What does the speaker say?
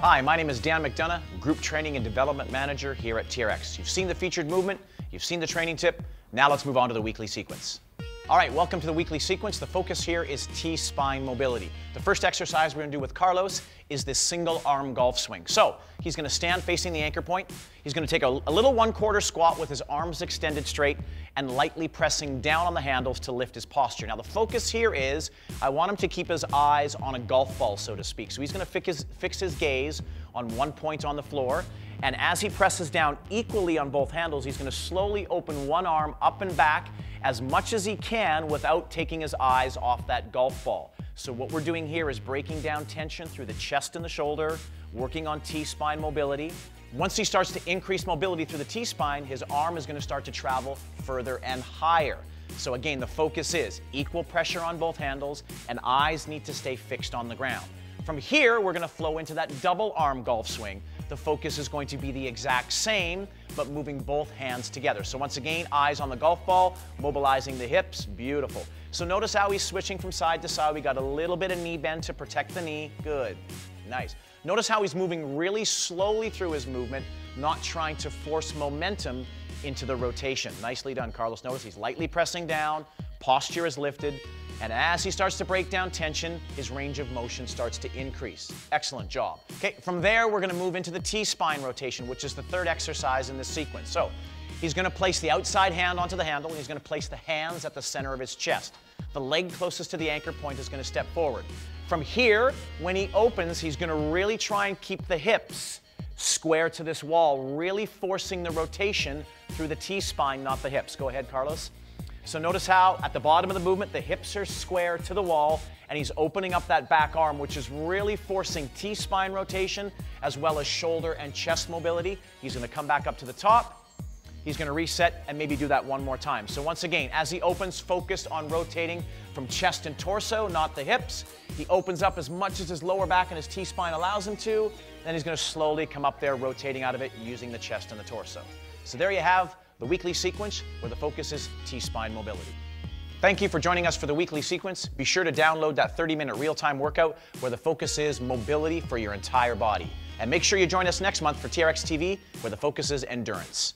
Hi, my name is Dan McDonough, Group Training and Development Manager here at TRX. You've seen the featured movement, you've seen the training tip, now let's move on to the weekly sequence. All right, welcome to the weekly sequence. The focus here is T-spine mobility. The first exercise we're gonna do with Carlos is this single arm golf swing. So he's gonna stand facing the anchor point. He's gonna take a little 1/4 squat with his arms extended straight and lightly pressing down on the handles to lift his posture. Now the focus here is, I want him to keep his eyes on a golf ball, so to speak. So he's gonna fix his gaze on one point on the floor. And as he presses down equally on both handles, he's gonna slowly open one arm up and back as much as he can without taking his eyes off that golf ball. So what we're doing here is breaking down tension through the chest and the shoulder, working on T-spine mobility. Once he starts to increase mobility through the T-spine, his arm is gonna start to travel further and higher. So again, the focus is equal pressure on both handles and eyes need to stay fixed on the ground. From here, we're gonna flow into that double arm golf swing. The focus is going to be the exact same, but moving both hands together. So once again, eyes on the golf ball, mobilizing the hips, beautiful. So notice how he's switching from side to side. We got a little bit of knee bend to protect the knee, good, nice. Notice how he's moving really slowly through his movement, not trying to force momentum into the rotation. Nicely done, Carlos. Notice he's lightly pressing down, posture is lifted, and as he starts to break down tension, his range of motion starts to increase. Excellent job. Okay, from there, we're gonna move into the T-spine rotation, which is the third exercise in this sequence. So he's gonna place the outside hand onto the handle, and he's gonna place the hands at the center of his chest. The leg closest to the anchor point is gonna step forward. From here, when he opens, he's gonna really try and keep the hips square to this wall, really forcing the rotation through the T-spine, not the hips. Go ahead, Carlos. So notice how at the bottom of the movement, the hips are square to the wall and he's opening up that back arm, which is really forcing T-spine rotation as well as shoulder and chest mobility. He's gonna come back up to the top. He's gonna reset and maybe do that one more time. So once again, as he opens, focused on rotating from chest and torso, not the hips. He opens up as much as his lower back and his T-spine allows him to. Then he's gonna slowly come up there, rotating out of it using the chest and the torso. So there you have the weekly sequence where the focus is T-spine mobility. Thank you for joining us for the weekly sequence. Be sure to download that 30-minute real-time workout where the focus is mobility for your entire body. And make sure you join us next month for TRXtv where the focus is endurance.